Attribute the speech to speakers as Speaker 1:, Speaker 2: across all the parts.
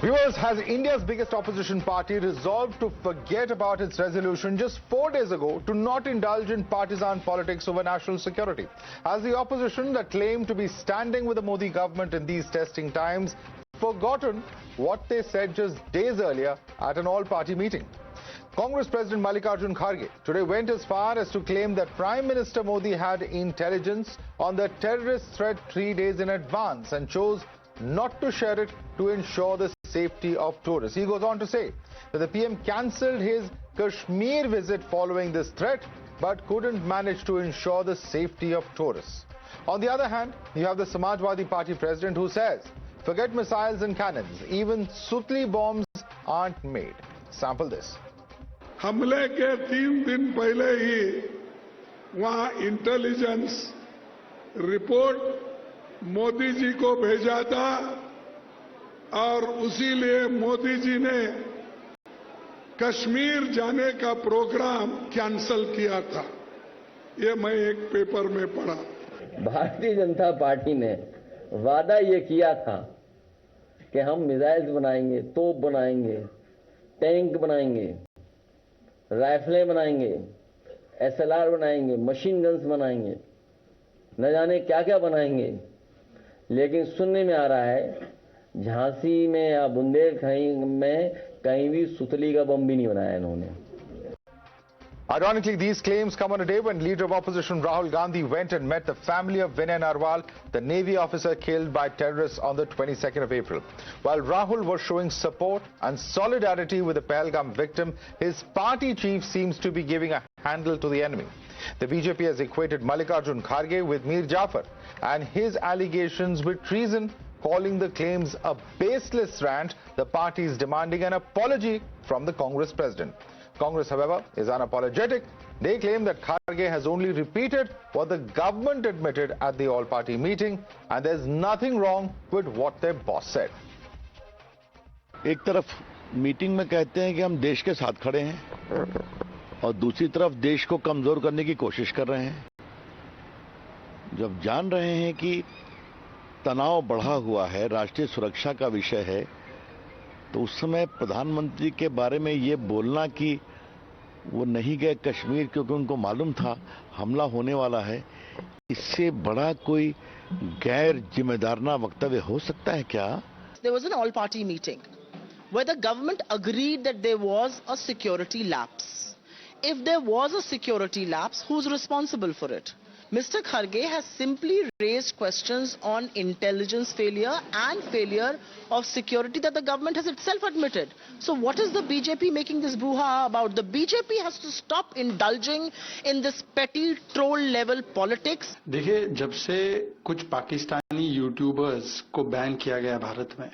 Speaker 1: Viewers, has India's biggest opposition party resolved to forget about its resolution just 4 days ago to not indulge in partisan politics over national security? Has the opposition that claimed to be standing with the Modi government in these testing times forgotten what they said just days earlier at an all-party meeting? Congress President Mallikarjun Kharge today went as far as to claim that Prime Minister Modi had intelligence on the terrorist threat 3 days in advance and chose not to share it to ensure the safety of tourists. He goes on to say that the PM cancelled his Kashmir visit following this threat, but couldn't manage to ensure the safety of tourists. On the other hand, you have the Samajwadi Party president who says, forget missiles and cannons, even Sutli bombs aren't made. Sample this.
Speaker 2: हमले के 3 दिन पहले ही वहां intelligence report Modi ji को भेजा था और उसी लिए मोदी जी ने कश्मीर जाने का प्रोग्राम कैंसल किया था। ये मैं एक पेपर में पढ़ा।
Speaker 3: भारतीय जनता पार्टी ने वादा ये किया था कि हम मिसाइल्स बनाएंगे, तोप बनाएंगे, टैंक बनाएंगे, राइफलें बनाएंगे, एसएलआर बनाएंगे, मशीन गन्स बनाएंगे, न जाने क्या क्या बनाएंगे। लेकिन सुनने में आ रहा है झांसी में या बुंदेलखंड में कहीं भी सुतली का बम भी नहीं बनाया इन्होंने।
Speaker 1: Ironically, these claims come on a day when leader of opposition Rahul Gandhi went and met the family of Vinay Narwal, the Navy officer killed by terrorists on the 22nd of April. While Rahul was showing support and solidarity with the Pahalgam victim, his party chief seems to be giving a handle to the enemy. The BJP has equated Mallikarjun Kharge with Mir Jafar and his allegations with treason, calling the claims a baseless rant. The party is demanding an apology from the Congress president. Congress, however, is unapologetic. They claim that Kharge has only repeated what the government admitted at the all-party meeting, and there's nothing wrong with what their boss said.
Speaker 4: एक तरफ meeting में कहते हैं कि हम देश के साथ खड़े हैं और दूसरी तरफ देश को कमजोर करने की कोशिश कर रहे हैं। जब जान रहे हैं कि तनाव बढ़ा हुआ है, राष्ट्रीय सुरक्षा का विषय है, तो उस समय प्रधानमंत्री के बारे में ये बोलना कि वो नहीं गए कश्मीर क्योंकि उनको मालूम था हमला होने वाला है, इससे बड़ा कोई गैर जिम्मेदाराना वक्तव्य हो सकता है क्या?
Speaker 5: There was an all-party meeting where the government agreed that there was a security lapse. If there was a security lapse, who's responsible for it? Mr. Kharge has simply raised questions on intelligence failure and failure of security that the government has itself admitted. So what is the BJP making this brouhaha about? The BJP has to stop indulging in this petty troll level politics.
Speaker 6: देखिए, जब से कुछ Pakistani YouTubers को ban किया गया भारत में,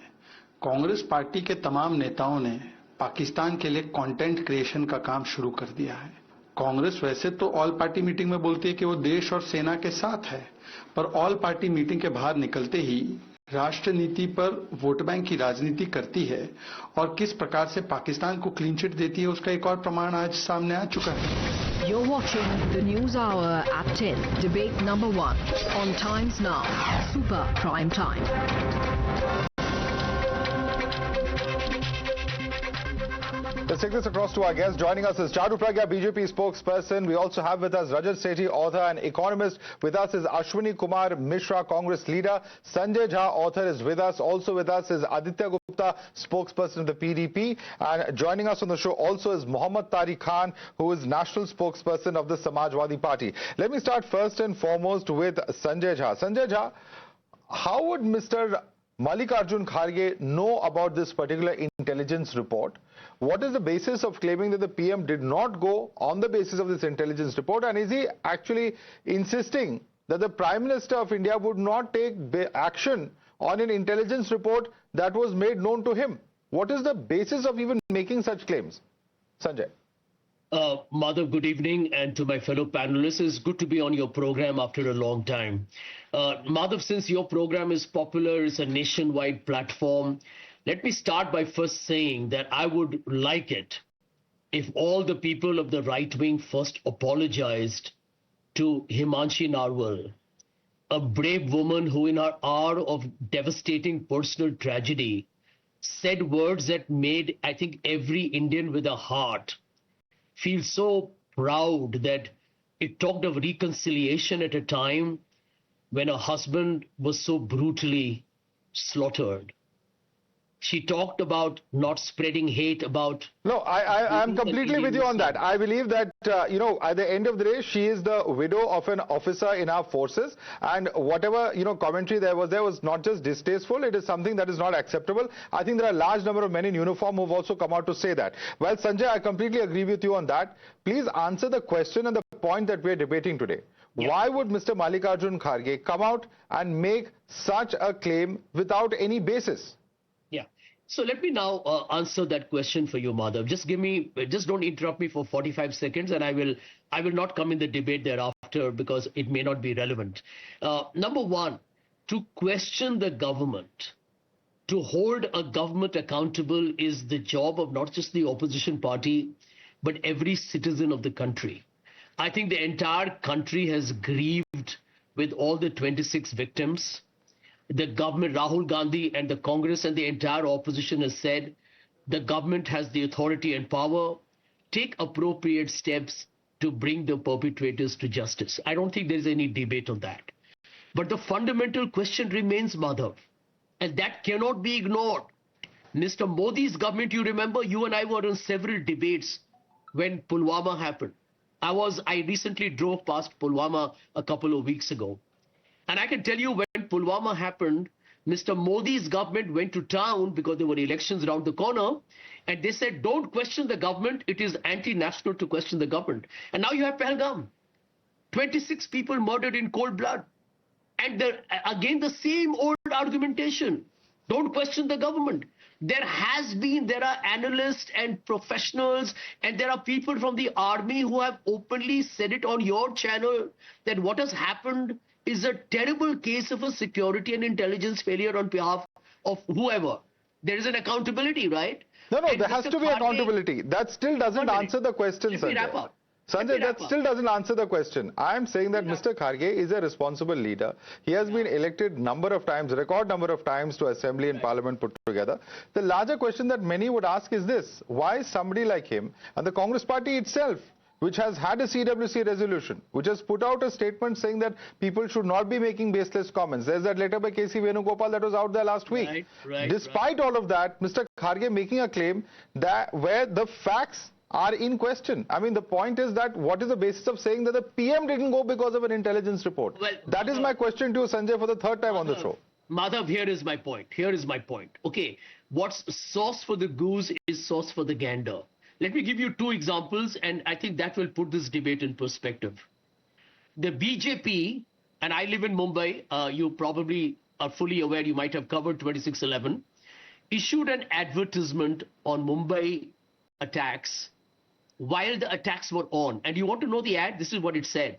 Speaker 6: Congress party के तमाम नेताओं ने पाकिस्तान के लिए कंटेंट क्रिएशन का काम शुरू कर दिया है। कांग्रेस वैसे तो ऑल पार्टी मीटिंग में बोलती है कि वो देश और सेना के साथ है, पर ऑल पार्टी मीटिंग के बाहर निकलते ही राष्ट्र नीति पर वोट बैंक की राजनीति करती है और किस प्रकार से पाकिस्तान को क्लीन चिट देती है, उसका एक और प्रमाण आज सामने आ चुका है।
Speaker 7: You're watching the News Hour at 10, debate number 1 on Times Now, Super Prime Time.
Speaker 1: Let's take this across to our guest. Joining us is Charu Pragya, BJP spokesperson. We also have with us Rajat Sethi, author and economist. With us is Ashwini Kumar Mishra, Congress leader. Sanjay Jha, author, is with us. Also with us is Aditya Gupta, spokesperson of the PDP. And joining us on the show also is Mohammad Tariq Khan, who is national spokesperson of the Samajwadi Party. Let me start first and foremost with Sanjay Jha. Sanjay Jha, how would Mr. Mallikarjun Kharge know about this particular intelligence report? What is the basis of claiming that the PM did not go on the basis of this intelligence report? And is he actually insisting that the Prime Minister of India would not take action on an intelligence report that was made known to him? What is the basis of even making such claims? Sanjay.
Speaker 8: Madhav, good evening, and to my fellow panelists, it's good to be on your program after a long time. Madhav, since your program is popular, it's a nationwide platform, let me start by first saying that I would like it if all the people of the right wing first apologized to Himanshi Narwal, a brave woman who in her hour of devastating personal tragedy said words that made, I think, every Indian with a heart feel so proud, that it talked of reconciliation at a time when her husband was so brutally slaughtered. She talked about not spreading hate about...
Speaker 1: No, I'm completely with you on that. I believe that, at the end of the day, she is the widow of an officer in our forces. And whatever, commentary there was not just distasteful. It is something that is not acceptable. I think there are a large number of men in uniform who have also come out to say that. Well, Sanjay, I completely agree with you on that. Please answer the question and the point that we're debating today. Yeah. Why would Mr. Mallikarjun Kharge come out and make such a claim without any basis?
Speaker 8: Yeah. So let me now answer that question for you, Madhav. Just don't interrupt me for 45 seconds, and I will not come in the debate thereafter because it may not be relevant. Number one, to question the government, to hold a government accountable is the job of not just the opposition party, but every citizen of the country. I think the entire country has grieved with all the 26 victims. The government, Rahul Gandhi and the Congress and the entire opposition has said the government has the authority and power. Take appropriate steps to bring the perpetrators to justice. I don't think there's any debate on that. But the fundamental question remains, Madhav, and that cannot be ignored. Mr. Modi's government, you remember, you and I were in several debates when Pulwama happened. I recently drove past Pulwama a couple of weeks ago. And I can tell you, when Pulwama happened, Mr. Modi's government went to town because there were elections around the corner, and they said, don't question the government. It is anti-national to question the government. And now you have Pahalgam. 26 people murdered in cold blood. And again, the same old argumentation. Don't question the government. There are analysts and professionals, and there are people from the army who have openly said it on your channel that what has happened is a terrible case of a security and intelligence failure on behalf of whoever. There is an accountability, right?
Speaker 1: No, there has to be accountability. That still doesn't answer the question, Sanjay. Sanjay, that still doesn't answer the question. I am saying that Mr. Kharge is a responsible leader. He has been elected record number of times to Assembly and Parliament put together. The larger question that many would ask is this: why somebody like him and the Congress party itself, which has had a CWC resolution, which has put out a statement saying that people should not be making baseless comments. There's that letter by K.C. Venugopal that was out there last week. Despite all of that, Mr. Kharge making a claim that where the facts are in question. I mean, the point is that what is the basis of saying that the PM didn't go because of an intelligence report? Well, that is my question to you, Sanjay, for the third time on the show.
Speaker 8: Madhav, here is my point. Okay, what's sauce for the goose is sauce for the gander. Let me give you two examples, and I think that will put this debate in perspective. The BJP, and I live in Mumbai, you probably are fully aware, you might have covered 2611, issued an advertisement on Mumbai attacks while the attacks were on. And you want to know the ad? This is what it said.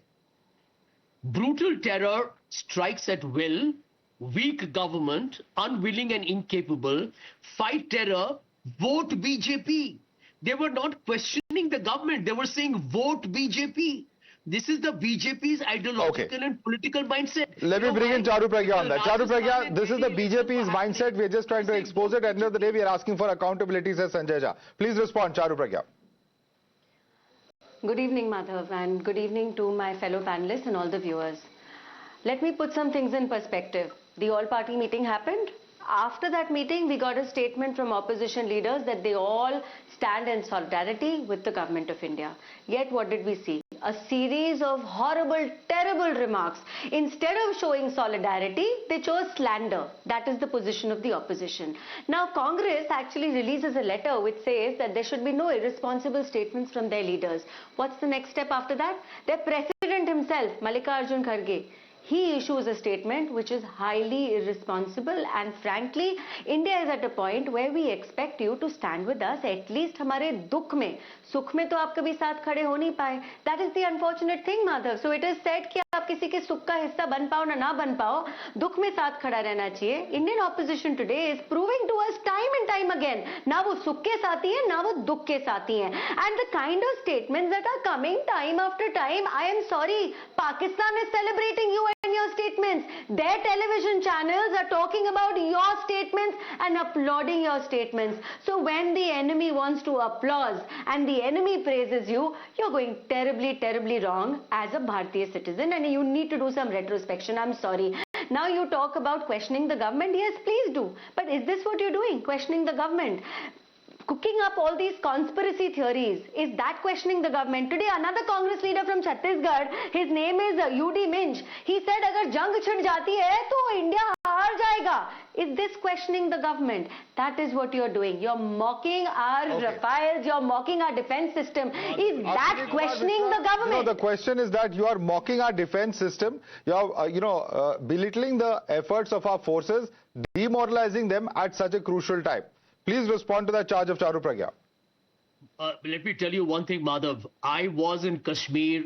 Speaker 8: Brutal terror strikes at will, weak government, unwilling and incapable, fight terror, vote BJP. They were not questioning the government. They were saying vote BJP. This is the BJP's ideological and political mindset.
Speaker 1: Let me bring in Charu Pragya on that. Charu Pragya, this is the BJP's mindset. We're just trying to expose it. At the end of the day, we are asking for accountability, says Sanjay Jha. Please respond, Charu Pragya.
Speaker 9: Good evening, Madhav, and good evening to my fellow panelists and all the viewers. Let me put some things in perspective. The all-party meeting happened. After that meeting, we got a statement from opposition leaders that they all stand in solidarity with the government of India. Yet what did we see? A series of horrible, terrible remarks. Instead of showing solidarity, they chose slander. That is the position of the opposition. Now, Congress actually releases a letter which says that there should be no irresponsible statements from their leaders. What's the next step after that? Their president himself, Mallikarjun Kharge, he issues a statement which is highly irresponsible, and frankly, India is at a point where we expect you to stand with us, at least हमारे दुख में, सुख में तो आप कभी साथ खड़े हो नहीं पाए. That is the unfortunate thing, Madhav. So it is said कि आप किसी के सुख का हिस्सा बन पाओ ना बन पाओ, दुख में साथ खड़ा रहना चाहिए. Indian opposition today is proving to us time and time again, ना वो सुख के साथी है, ना वो दुख के साथी है. And the kind of statements that are coming time after time, I am sorry, Pakistan is celebrating you and your your statements. Their television channels are talking about your statements and applauding your statements. So when the enemy wants to applaud and the enemy praises you, you're going terribly, terribly wrong as a Bharatiya citizen, and you need to do some retrospection. I'm sorry. Now you talk about questioning the government. Yes, please do. But is this what you're doing? Questioning the government? Cooking up all these conspiracy theories, is that questioning the government? Today another Congress leader from Chhattisgarh, his name is UD Minch, he said agar jang chhid jati hai to India haar jayega. Is this questioning the government? That is what you're doing. You're mocking our Rafales, you're mocking our defense system. Is that questioning the government?
Speaker 1: You know, the question is that you are mocking our defense system, you are belittling the efforts of our forces, demoralizing them at such a crucial time. Please respond to that charge of Charu Pragya.
Speaker 8: Let me tell you one thing, Madhav. I was in Kashmir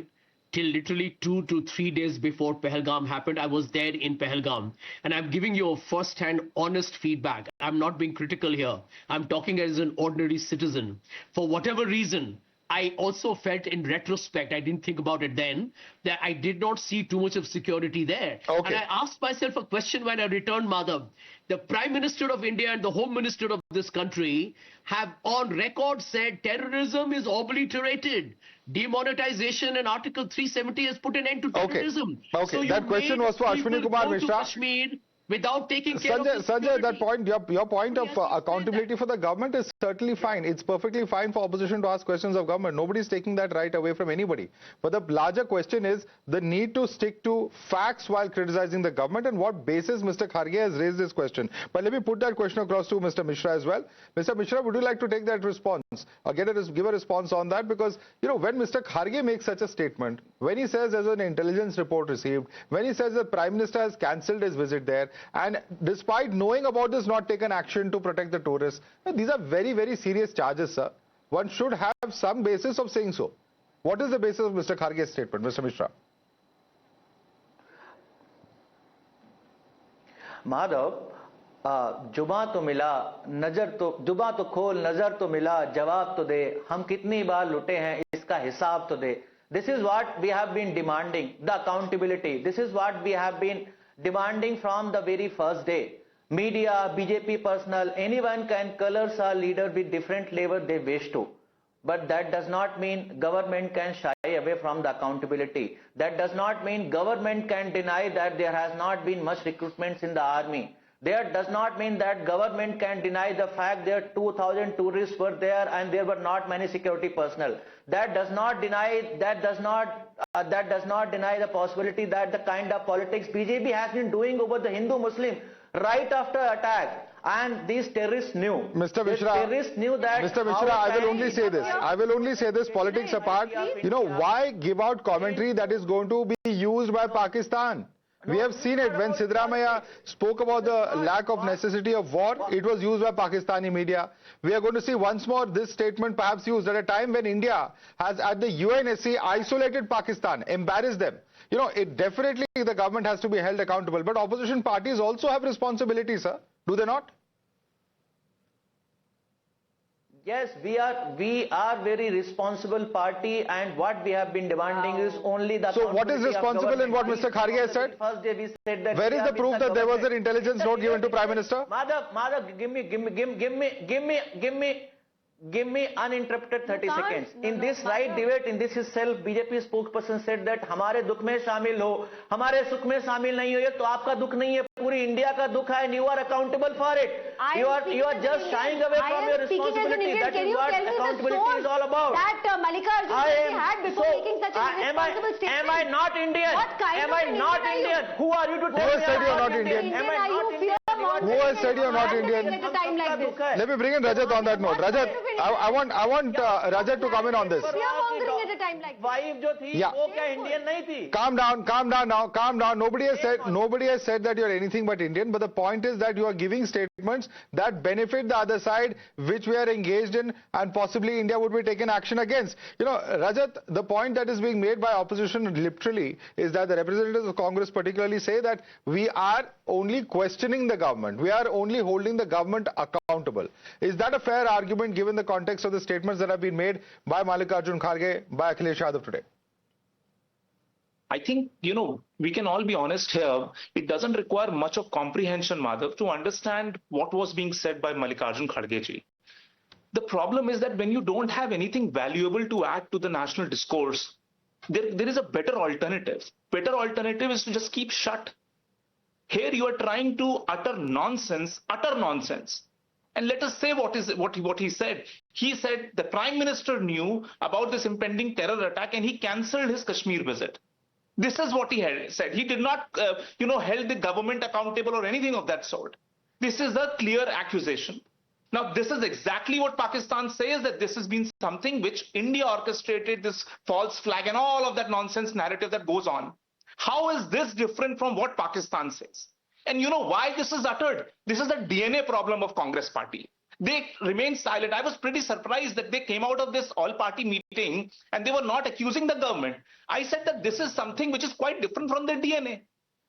Speaker 8: till literally 2 to 3 days before Pahalgam happened. I was there in Pahalgam. And I'm giving you a first-hand, honest feedback. I'm not being critical here. I'm talking as an ordinary citizen. For whatever reason, I also felt in retrospect, I didn't think about it then, that I did not see too much of security there. And I asked myself a question when I returned, Madhav. The Prime Minister of India and the Home Minister of this country have on record said terrorism is obliterated. Demonetization and Article 370 has put an end to terrorism.
Speaker 1: So that question was for Ashwini Kumar Mishra.
Speaker 8: Without taking care of
Speaker 1: Sanjay, that point, your point of accountability for the government is certainly fine. It's perfectly fine for opposition to ask questions of government. Nobody's taking that right away from anybody. But the larger question is the need to stick to facts while criticizing the government, and what basis Mr. Kharge has raised this question. But let me put that question across to Mr. Mishra as well. Mr. Mishra, would you like to take that response? Give a response on that, because when Mr. Kharge makes such a statement, when he says there's an intelligence report received, when he says the Prime Minister has cancelled his visit there, and despite knowing about this, not taken action to protect the tourists. These are very, very serious charges, sir. One should have some basis of saying so. What is the basis of Mr. Kharge's statement, Mr. Mishra?
Speaker 10: Madhav, जुबां तो मिला, जुबां तो खोल, नजर तो मिला, जवाब तो दे, हम कितनी बार लुटे हैं, इसका हिसाब तो दे. This is what we have been demanding, the accountability. This is what we have been demanding from the very first day. Media, BJP personnel, anyone can color our leader with different flavor they wish to. But that does not mean government can shy away from the accountability. That does not mean government can deny that there has not been much recruitments in the army. That does not mean that government can deny the fact that 2,000 tourists were there and there were not many security personnel. That does not deny the possibility that the kind of politics BJP has been doing over the Hindu-Muslim right after attack. And these terrorists knew.
Speaker 1: Mr. Mishra,
Speaker 10: terrorists knew that.
Speaker 1: Mr. Mishra, I will only say this. I will only say this, politics apart. Why give out commentary that is going to be used by Pakistan? We have seen it when Siddaramaiah spoke about the lack of necessity of war. It was used by Pakistani media. We are going to see once more this statement perhaps used at a time when India has at the UNSC isolated Pakistan, embarrassed them. It definitely the government has to be held accountable. But opposition parties also have responsibilities, sir. Do they not?
Speaker 10: Yes, we are very responsible party, and what we have been demanding is only the.
Speaker 1: So what is responsible in what Mr. Kharge has said?
Speaker 10: First day we said that.
Speaker 1: Where is the proof that there was an intelligence note given to Prime Minister?
Speaker 10: Madhav, give me uninterrupted 30 seconds. In this right debate, in this itself, BJP spokesperson said that हमारे दुख में शामिल हो, हमारे सुख में शामिल नहीं हो, ये तो आपका दुख नहीं है, पूरी इंडिया का दुख है, and you are accountable for it. You are just shying away from your responsibility. That is what accountability is all about.
Speaker 9: That Mallikarjun Kharge had before making such a irresponsible statement.
Speaker 10: Am I not Indian?
Speaker 9: What kind
Speaker 10: am
Speaker 9: of
Speaker 10: I not Indian? Who are you to tell me?
Speaker 1: Who has said you are not Indian?
Speaker 10: Am I not Indian?
Speaker 1: Who has said you are not Indian? Let me bring in Rajat on that note. Rajat, I want Rajat to come in on this. Calm down now. Nobody has said that you are anything but Indian, but the point is that you are giving statements that benefit the other side, which we are engaged in, and possibly India would be taken action against. Rajat, the point that is being made by opposition literally is that the representatives of Congress particularly say that we are only questioning the government. We are only holding the government accountable. Is that a fair argument given the context of the statements that have been made by Mallikarjun Kharge, by Akhilesh Yadav today?
Speaker 11: I think, we can all be honest here. It doesn't require much of comprehension, Madhav, to understand what was being said by Mallikarjun Kharge ji. The problem is that when you don't have anything valuable to add to the national discourse, there is a better alternative. Better alternative is to just keep shut. Here you are trying to utter nonsense. And let us say what he said. He said the Prime Minister knew about this impending terror attack and he cancelled his Kashmir visit. This is what he had said. He did not, held the government accountable or anything of that sort. This is a clear accusation. Now, this is exactly what Pakistan says, that this has been something which India orchestrated, this false flag and all of that nonsense narrative that goes on. How is this different from what Pakistan says? And you know why this is uttered? This is the DNA problem of Congress party. They remained silent. I was pretty surprised that they came out of this all-party meeting and they were not accusing the government. I said that this is something which is quite different from their DNA.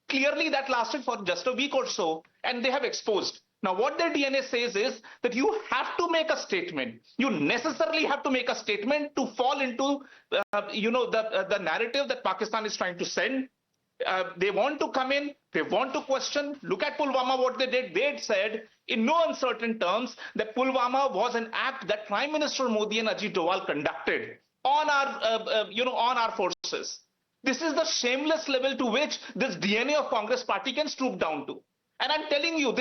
Speaker 11: Clearly, that lasted for just a week or so, and they have exposed. Now, what their DNA says is that you have to make a statement. You necessarily have to make a statement to fall into, the narrative that Pakistan is trying to send. They want to come in, they want to question. Look at Pulwama, what they did. They said in no uncertain terms that Pulwama was an act that Prime Minister Modi and Ajit Doval conducted on our forces. This is the shameless level to which this DNA of Congress party can stoop down to. And I'm telling you,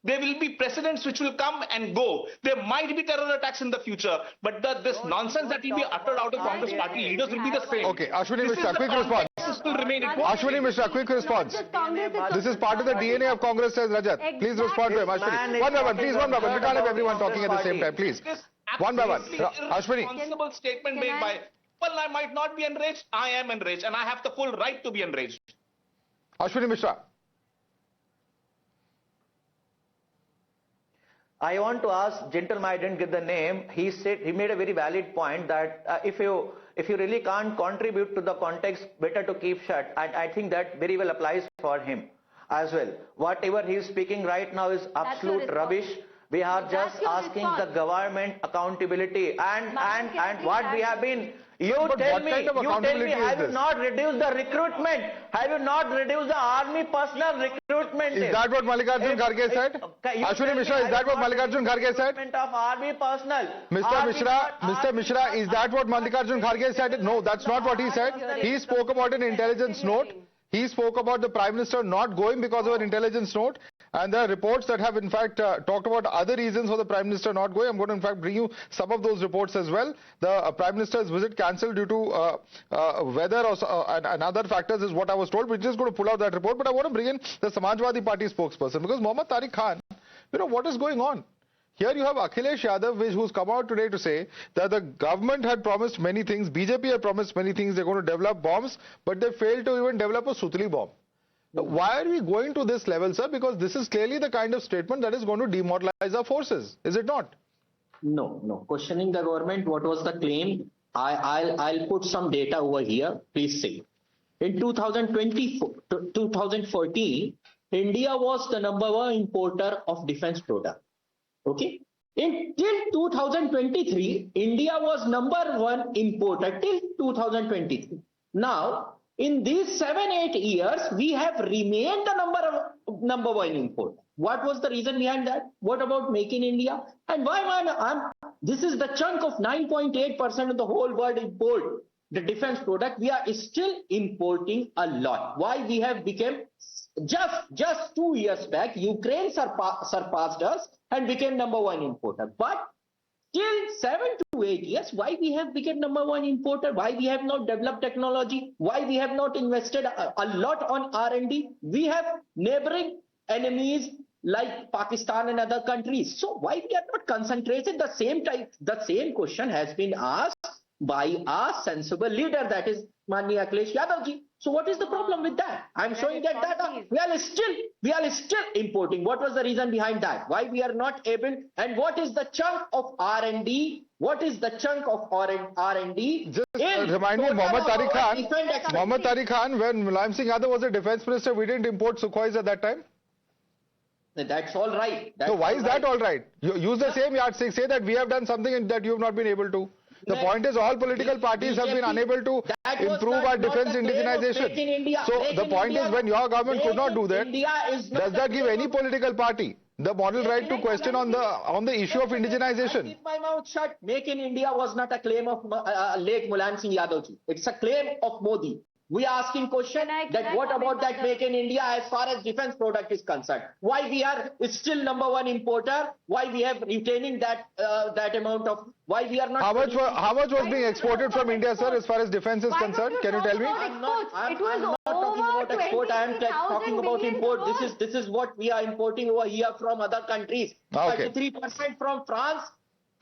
Speaker 11: there will be precedents which will come and go. There might be terror attacks in the future, but this nonsense that will be uttered out of Congress party leaders will be the same.
Speaker 1: Okay, Ashwini Mishra, quick response. Ashwini Mishra, quick response. This is part of the DNA of Congress, says Rajat. Please respond to him, Ashwini. One by one, please, one by one. We can't have everyone talking at the same time, please. One by one. Ashwini.
Speaker 11: Responsible statement made by, well, I might not be enraged. I am enraged, and I have the full right to be enraged.
Speaker 1: Ashwini Mishra.
Speaker 10: I want to ask, gentleman, I didn't get the name. He made a very valid point that if you really can't contribute to the context, better to keep shut. I think that very well applies for him as well. Whatever he is speaking right now is absolute rubbish. We are just asking the government accountability and what we have been. You tell me, have you not reduced the recruitment? Have you not reduced the army personnel recruitment?
Speaker 1: Is that what Mallikarjun Kharge said? Ashwini Mishra, is that what Mallikarjun Kharge said?
Speaker 10: Of army personnel.
Speaker 1: Mr. Mishra, is that what Mallikarjun Kharge said? No, that's not what he said. He spoke about an intelligence note. He spoke about the Prime Minister not going because of an intelligence note. And there are reports that have in fact talked about other reasons for the Prime Minister not going. I'm going to in fact bring you some of those reports as well. The Prime Minister's visit cancelled due to weather and other factors is what I was told. We're just going to pull out that report. But I want to bring in the Samajwadi Party spokesperson because Mohammad Tariq Khan, what is going on? Here you have Akhilesh Yadav who's come out today to say that the government had promised many things. BJP had promised many things. They're going to develop bombs, but they failed to even develop a Sutli bomb. Why are we going to this level, sir? Because this is clearly the kind of statement that is going to demoralize our forces, is it not?
Speaker 12: No. Questioning the government, what was the claim? I'll put some data over here. Please see. In 2014, India was the #1 importer of defense product. Okay. Till 2023, India was #1 importer till 2023. Now, in these 7-8 years, we have remained the #1 import. What was the reason behind that? What about Make in India? And why this is the chunk of 9.8% of the whole world import, the defense product. We are still importing a lot. Why we have become, just 2 years back, Ukraine surpassed us and became #1 importer. But till 7 to 8 years, why we have become #1 importer? Why we have not developed technology? Why we have not invested a lot on R&D? We have neighboring enemies like Pakistan and other countries. So why we are not concentrated the same type? The same question has been asked by a sensible leader, that is Manya Akhilesh Yadav ji. So what is the problem with that? I'm showing that data. We are still importing. What was the reason behind that? Why we are not able? And what is the chunk of R&D? What is the chunk of R&D?
Speaker 1: Just remind me, Mohammad Tariq Khan, when Mulayam Singh Yadav was a defense minister, we didn't import Sukhois at that time?
Speaker 12: That's all right.
Speaker 1: So why is that all right? You use the same yardstick, say that we have done something and that you have not been able to. The point is all political parties have been unable to improve our defense indigenization. So the point is when your government could not do that, does that give any political party the moral right to question on the issue of indigenization?
Speaker 12: Keep my mouth shut. Make in India was not a claim of late Mulayam Singh Yadav ji. It's a claim of Modi. We are asking question that what about that make in India as far as defense product is concerned? Why we are still #1 importer? Why we have retaining that amount of? Why we are not?
Speaker 1: How much was being exported from India, sir, as far as defense is concerned? Can you tell me?
Speaker 12: I'm not talking about export. I am talking about import. This is what we are importing over here from other countries. 33% from France.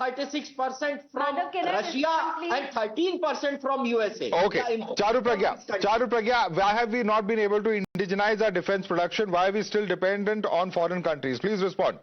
Speaker 12: 36% from Russia and 13% from USA.
Speaker 1: Okay. Charu Pragya, why have we not been able to indigenize our defense production? Why are we still dependent on foreign countries? Please respond.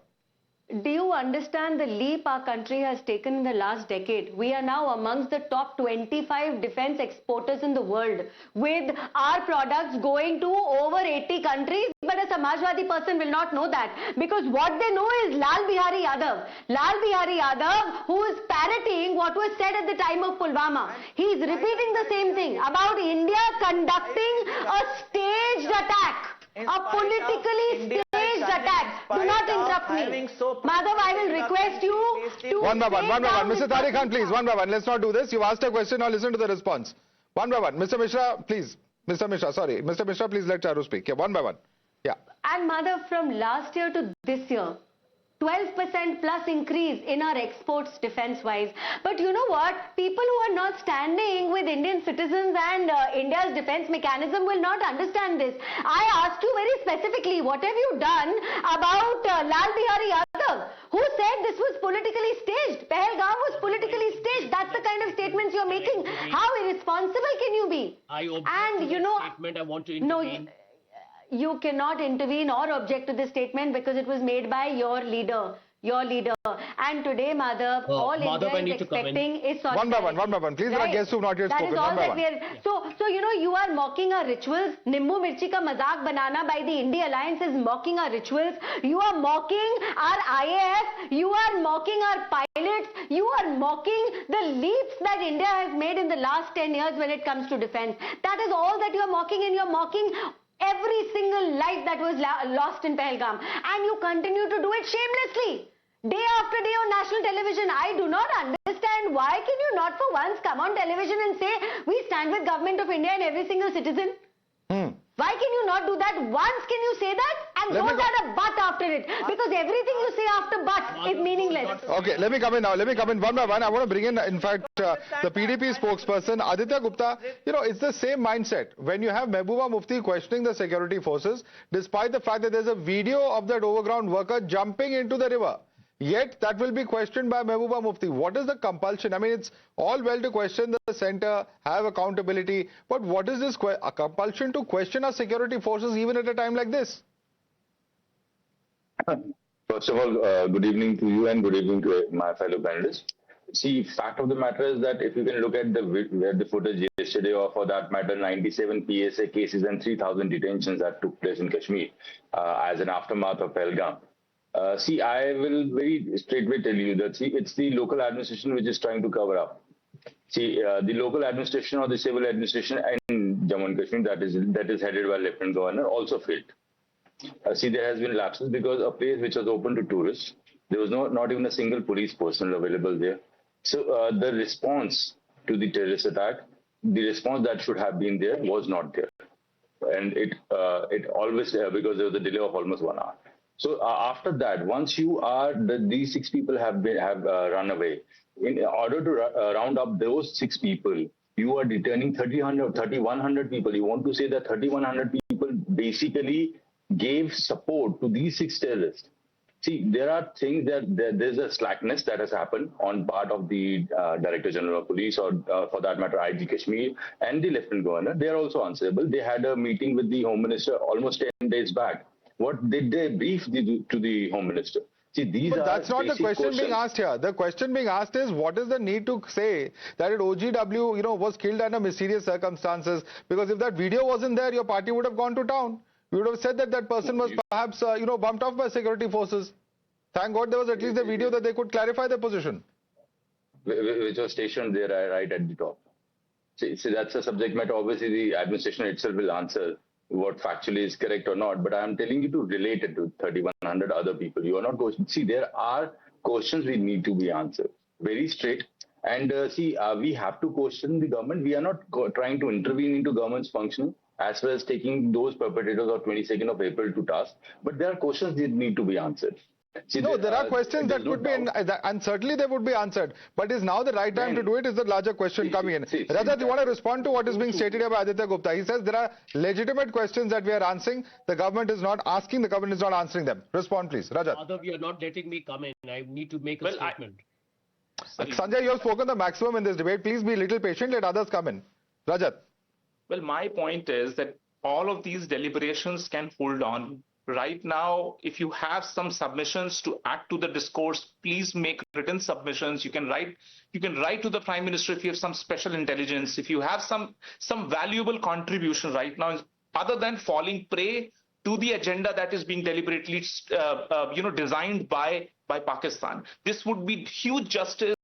Speaker 9: Do you understand the leap our country has taken in the last decade? We are now amongst the top 25 defense exporters in the world, with our products going to over 80 countries. But a Samajwadi person will not know that, because what they know is Lal Bihari Yadav. Lal Bihari Yadav, who is parroting what was said at the time of Pulwama. He is repeating the same thing about India conducting a staged attack. A politically staged attack. Do not interrupt me. Madhav, I will request you to...
Speaker 1: One by one. Mr. Tariq Khan, please, one by one. Let's not do this. You asked a question, now listen to the response. One by one. Mr. Mishra, please. Mr. Mishra, please let Charu speak. Yeah, one by one. Yeah.
Speaker 9: And Madhav, from last year to this year, 12% plus increase in our exports defense-wise. But you know what? People who are not standing with Indian citizens and India's defense mechanism will not understand this. I asked you very specifically, what have you done about Lal Bihari Yadav, who said this was politically staged? Pahalgam was politically staged. That's the kind of statements you're making. How irresponsible can you be?
Speaker 8: And you know, statement I want to intervene.
Speaker 9: No, you cannot intervene or object to this statement because it was made by your leader. And today, Madhav, all India is expecting is solidarity.
Speaker 1: One by one. Please, right? Guests who have not yet spoken.
Speaker 9: That is all that we are... So, you know, you are mocking our rituals. Nimbu Mirchi ka mazak banana by the India Alliance is mocking our rituals. You are mocking our IAF. You are mocking our pilots. You are mocking the leaps that India has made in the last 10 years when it comes to defense. That is all that you are mocking, and you are mocking every single life that was lost in Pahalgam. And you continue to do it shamelessly. Day after day on national television. I do not understand why can you not for once come on television and say we stand with government of India and every single citizen? Why can you not do that? Once can you say that and don't add a but after it? Because everything you say after but is meaningless.
Speaker 1: Okay, let me come in now. One by one. I want to bring in fact, the PDP spokesperson, Aditya Gupta. You know, it's the same mindset. When you have Mehbooba Mufti questioning the security forces, despite the fact that there's a video of that overground worker jumping into the river. Yet that will be questioned by Mehbooba Mufti. What is the compulsion? I mean, it's all well to question the center, have accountability, but what is this a compulsion to question our security forces even at a time like this?
Speaker 13: First of all, good evening to you and good evening to my fellow panelists. See, fact of the matter is that if you can look at the footage yesterday, or for that matter, 97 PSA cases and 3,000 detentions that took place in Kashmir as an aftermath of Pahalgam. See, I will very straightway tell you that, see, it's the local administration which is trying to cover up. See, the local administration or the civil administration in Jammu and Kashmir that is headed by Lieutenant Governor also failed. See, there has been lapses because a place which was open to tourists, there was not even a single police personnel available there. So the response to the terrorist attack, the response that should have been there was not there. And it always, because there was a delay of almost 1 hour. So after that, once you are, these 6 people have run away. In order to round up those 6 people, you are deterring 3,100 people. You want to say that 3,100 people basically gave support to these 6 terrorists. See, there are things that there's a slackness that has happened on part of the Director General of Police, or for that matter, IG Kashmir and the Lieutenant Governor. They are also answerable. They had a meeting with the Home Minister almost 10 days back. What did they brief to the Home Minister? See, these
Speaker 1: but that's not the question being asked here. The question being asked is, what is the need to say that an OGW, you know, was killed under mysterious circumstances? Because if that video wasn't there, your party would have gone to town. You would have said that that person was perhaps, you know, bumped off by security forces. Thank God there was at least a video that they could clarify their position.
Speaker 13: which was stationed there right at the top. See, that's a subject matter. Obviously, the administration itself will answer what factually is correct or not. But I am telling you to relate it to 3,100 other people. You are not going. See, there are questions we need to be answered very straight. And we have to question the government. We are not trying to intervene into government's function as well as taking those perpetrators of 22nd of April to task. But there are questions that need to be answered. See,
Speaker 1: no, there are questions that could be, and certainly they would be answered. But is now the right time to do it? Is the larger question coming in? Rajat, you want to respond to what is being stated here by Aditya Gupta? He says there are legitimate questions that we are answering. The government is not asking. The government is not answering them. Respond, please, Rajat.
Speaker 8: Madhav, you are not letting me come in. I need to make a statement.
Speaker 1: Sanjay, you have spoken the maximum in this debate. Please be a little patient. Let others come in. Rajat.
Speaker 11: Well, my point is that all of these deliberations can hold on. Right now, if you have some submissions to add to the discourse, please make written submissions. You can write to the Prime Minister if you have some special intelligence. If you have some valuable contribution right now, other than falling prey to the agenda that is being deliberately, designed by Pakistan, this would be huge justice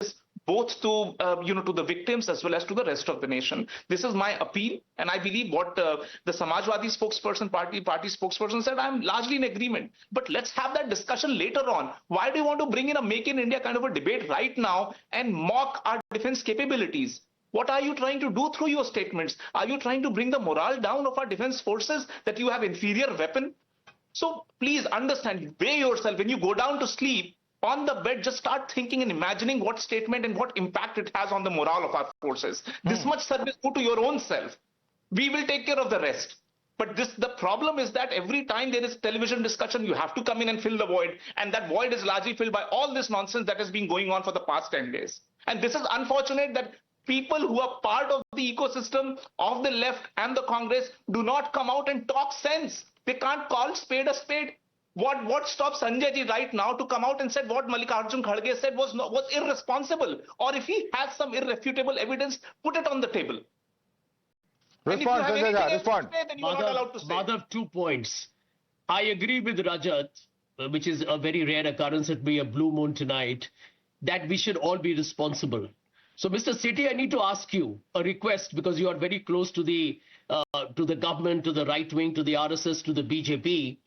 Speaker 11: both to to the victims as well as to the rest of the nation. This is my appeal, and I believe what the Samajwadi spokesperson, party spokesperson said, I'm largely in agreement. But let's have that discussion later on. Why do you want to bring in a Make in India kind of a debate right now and mock our defense capabilities? What are you trying to do through your statements? Are you trying to bring the morale down of our defense forces that you have inferior weapon? So please understand, weigh yourself. When you go down to sleep, on the bed, just start thinking and imagining what statement and what impact it has on the morale of our forces. This much service put to your own self. We will take care of the rest. But the problem is that every time there is television discussion, you have to come in and fill the void. And that void is largely filled by all this nonsense that has been going on for the past 10 days. And this is unfortunate that people who are part of the ecosystem of the left and the Congress do not come out and talk sense. They can't call spade a spade. What stops Sanjay ji right now to come out and said what Mallikarjun Kharge said was irresponsible? Or if he has some irrefutable evidence, put it on the table.
Speaker 1: Respond, Sanjay ji, respond.
Speaker 8: Madhav, 2 points. I agree with Rajat, which is a very rare occurrence. It be a blue moon tonight, that we should all be responsible. So, Mr. Sethi, I need to ask you a request, because you are very close to the government, to the right wing, to the RSS, to the BJP.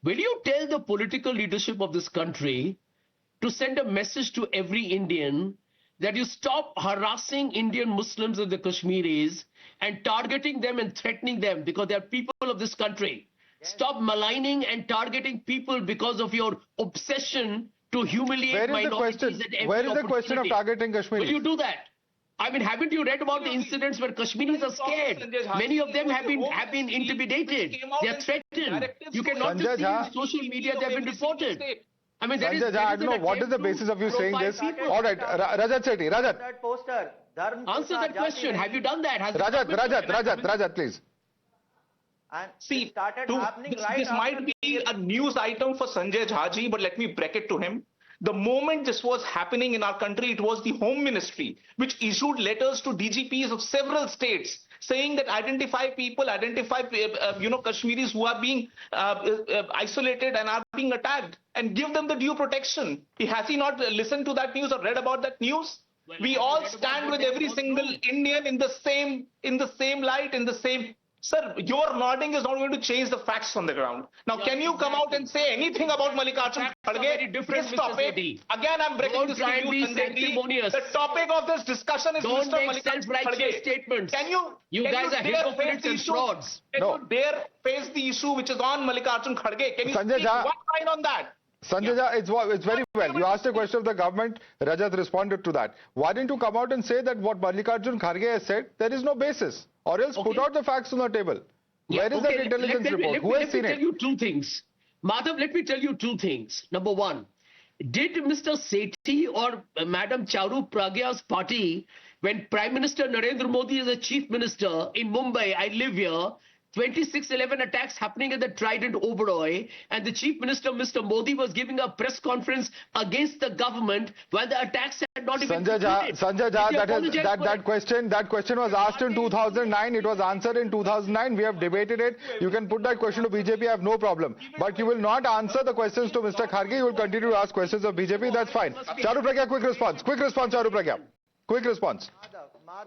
Speaker 8: Will you tell the political leadership of this country to send a message to every Indian that you stop harassing Indian Muslims and the Kashmiris and targeting them and threatening them because they are people of this country? Stop maligning and targeting people because of your obsession to humiliate minorities at every
Speaker 1: Where is the question of targeting Kashmiris?
Speaker 8: Will you do that? I mean, haven't you read about the incidents where Kashmiris are scared? Many of them have been intimidated. They are threatened. You cannot just see in social media they have been reported. I mean, there is
Speaker 1: I don't know what is the basis of you saying this. All right, Rajat Sethi, Rajat.
Speaker 8: Answer that question. Have you done that?
Speaker 1: Rajat, please.
Speaker 11: See, this might be a news item for Sanjay Jha, but let me break it to him. The moment this was happening in our country, it was the Home Ministry which issued letters to DGPs of several states saying that identify Kashmiris who are being isolated and are being attacked and give them the due protection. Has he not listened to that news or read about that news? We all stand with every single Indian in the same light, in the same. Sir, your nodding is not going to change the facts on the ground. Now, can you come out and say anything about Mallikarjun Kharge? This topic, again, I'm breaking this to you, Sanjay. The topic of this discussion is Mr. Mallikarjun Kharge.
Speaker 8: Statements.
Speaker 11: Can you
Speaker 8: guys are hypocrites and frauds.
Speaker 11: Can you dare face the issue which is on Mallikarjun Kharge? Can you speak one line on that?
Speaker 1: Sanjay Jha, it's very well. You asked a question of the government. Rajat responded to that. Why didn't you come out and say that what Mallikarjun Kharge has said, there is no basis? Or else put out the facts on the table. Where is that intelligence report? Who has seen it?
Speaker 8: Let me tell you 2 things. Madhav, let me tell you 2 things. Number 1, did Mr. Sethi or Madam Charu Pragya's party, when Prime Minister Narendra Modi is a chief minister in Mumbai, I live here, 26/11 attacks happening at the Trident Oberoi, and the Chief Minister, Mr. Modi, was giving a press conference against the government while the attacks had not even concluded.
Speaker 1: Sanjay Jha, that question was asked in 2009. It was answered in 2009. We have debated it. You can put that question to BJP. I have no problem. But you will not answer the questions to Mr. Kharge. You will continue to ask questions of BJP. That's fine. Charu Pragya, quick response. Charu Pragya. Quick response.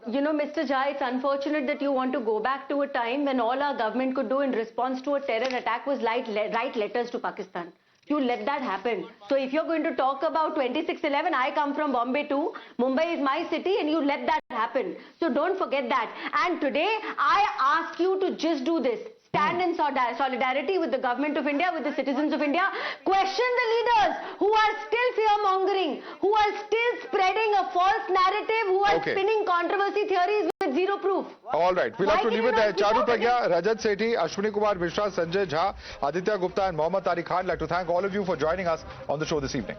Speaker 9: You know, Mr. Jha, it's unfortunate that you want to go back to a time when all our government could do in response to a terror attack was write letters to Pakistan. You let that happen. So if you're going to talk about 26/11, I come from Bombay too. Mumbai is my city and you let that happen. So don't forget that. And today, I ask you to just do this. Stand in solidarity with the government of India, with the citizens of India. Question the leaders who are still fear-mongering, who are still spreading a false narrative, who are spinning controversy theories with zero proof.
Speaker 1: All right. We'll have to leave it there. Charu Pragya, Rajat Sethi, Ashwini Kumar Mishra, Sanjay Jha, Aditya Gupta and Mohammad Tariq Khan. I'd like to thank all of you for joining us on the show this evening.